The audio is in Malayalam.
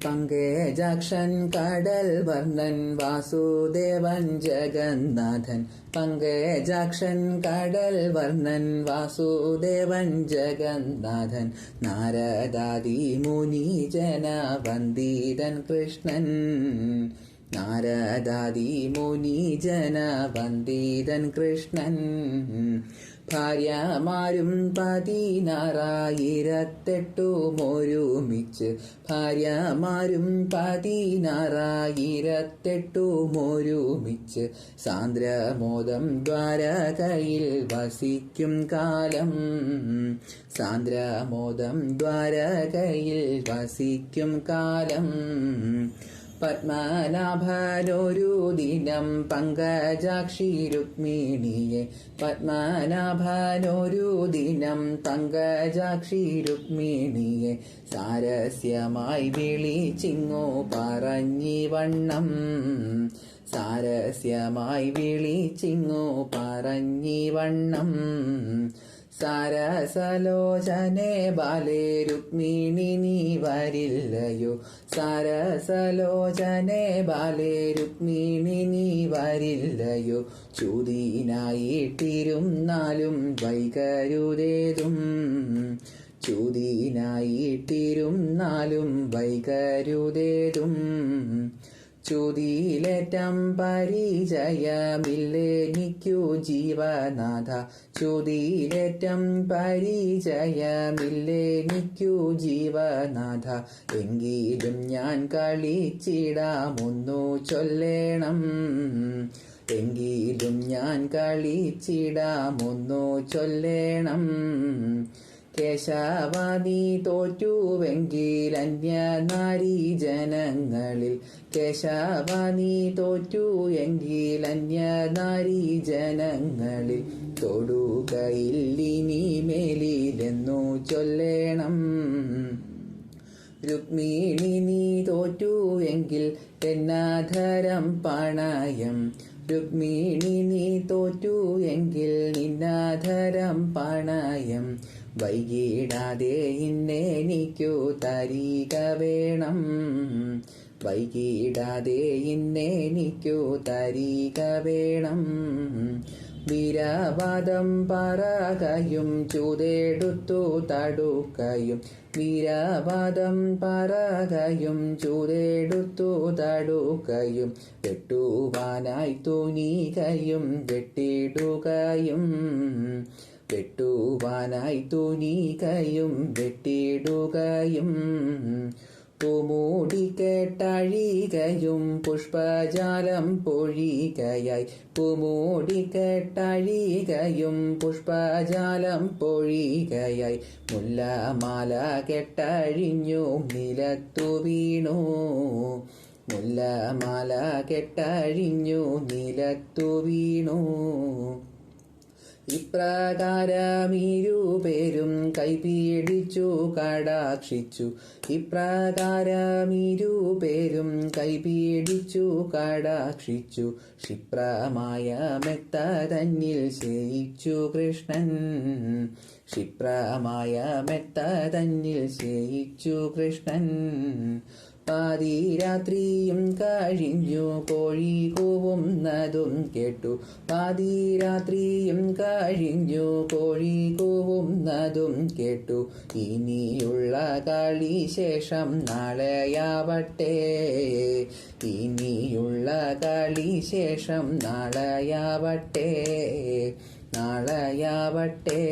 പങ്കജാക്ഷൻ കടൽ വർണ്ണൻ വാസുദേവൻ ജഗന്നാഥൻ. പങ്കജാക്ഷൻ കടൽ വർണ്ണൻ വാസുദേവൻ ജഗന്നാഥൻ. നാരദാദി മുനിജന വന്ദിതൻ കൃഷ്ണൻ. നാരദാദി മുനിജന വന്ദിതൻ കൃഷ്ണൻ. ഭാര്യമാരും 16,008 ഭാര്യമാരും 16,008 സാന്ദ്രമോദം ദ്വാരകയിൽ വസിക്കും കാലം. സാന്ദ്രമോദം ദ്വാരകയിൽ വസിക്കും കാലം. പത്മനാഭനൊരു ദിനം പങ്കജാക്ഷി രുക്മിണിയെ. പത്മനാഭനൊരു ദിനം പങ്കജാക്ഷി രുക്മിണിയെ സാരസ്യമായി വിളിച്ചിങ്ങോ പറഞ്ഞിവണ്ണം. സാരസ്യമായി വിളിച്ചിങ്ങോ പറഞ്ഞിവണ്ണം. സാരസലോചനെ ബാലേ രുക്മിണി നീ വരില്ലയോ. സാരസലോചനെ ബാലേ രുക്മിണി നീ വരില്ലയോ. ചൂതിനായിട്ടിരുന്നാലും വൈകരുതേതും. ചൂതിനായിട്ടിരുന്നാലും വൈകരുതേതും. ചൂതിയിലേറ്റം പരിചയമില്ലെനിക്കു ജീവനാഥ. ചൂതിയിലേറ്റം പരിചയമില്ലെനിക്കു ജീവനാഥ. എങ്കിലും ഞാൻ കളിച്ചിടാമൊന്നു ചൊല്ലേണം. എങ്കിലും ഞാൻ കളിച്ചിടാമൊന്നു ചൊല്ലേണം. കേശവ നീ തോറ്റുവെങ്കിൽ അന്യനാരീ ജനങ്ങളിൽ. കേശവ നീ തോറ്റു എങ്കിൽ അന്യനാരീ ജനങ്ങളിൽ. തൊടുകയില്ലിനി മേലിലെന്നു ചൊല്ലേണം. രുക്മിണി നീ തോറ്റു എങ്കിൽ എന്നാധരം പണയം. രുക്മിണി നീ തോറ്റു എങ്കിൽ നിന്നാധരം പണയം. വൈകിടാതെ ഇന്നെനിക്കു തരിക വേണം. വൈകിടാതെ ഇന്നെനിക്കു തരിക വേണം. വീരവാദം പറകയും ചൂതെടുത്തു തടുക്കയും. വീരവാദം പറകയും ചൂതെടുത്തു തടുക്കയും. വെട്ടുവാനായി തുനികയും വെട്ടിടുകയും. വെട്ടുവാനായി തുനികയും വെട്ടിടുകയും. പൂമൂടി കേട്ടഴികയും പുഷ്പജാലം പൊഴികയായി. പൂമൂടി കേട്ടഴികയും പുഷ്പജാലം പൊഴികയായി. മുല്ലമാല കെട്ടഴിഞ്ഞു നിലത്തു വീണു. മുല്ലമാല കെട്ടഴിഞ്ഞു നിലത്തു വീണു. ഇപ്രകാരമിരുപേരും കൈപിടിച്ചു കടാക്ഷിച്ചു. ഇപ്രകാരമിരുപേരും കൈപിടിച്ചു കടാക്ഷിച്ചു. ക്ഷിപ്രമായ മെത്ത തന്നിൽ ശയിച്ചു കൃഷ്ണൻ. ക്ഷിപ്രമായ മെത്ത തന്നിൽ ശയിച്ചു കൃഷ്ണൻ. പാതിരാത്രിയും കഴിഞ്ഞു കോഴി കൂവുന്നതും കേട്ടു. പാതിരാത്രിയും കഴിഞ്ഞു കോഴി കൂവുന്നതും കേട്ടു. ഇനിയുള്ള കളി ശേഷം നാളെയാവട്ടെ. ഇനിയുള്ള കളി ശേഷം നാളെയാവട്ടെ. നാളെയാവട്ടെ.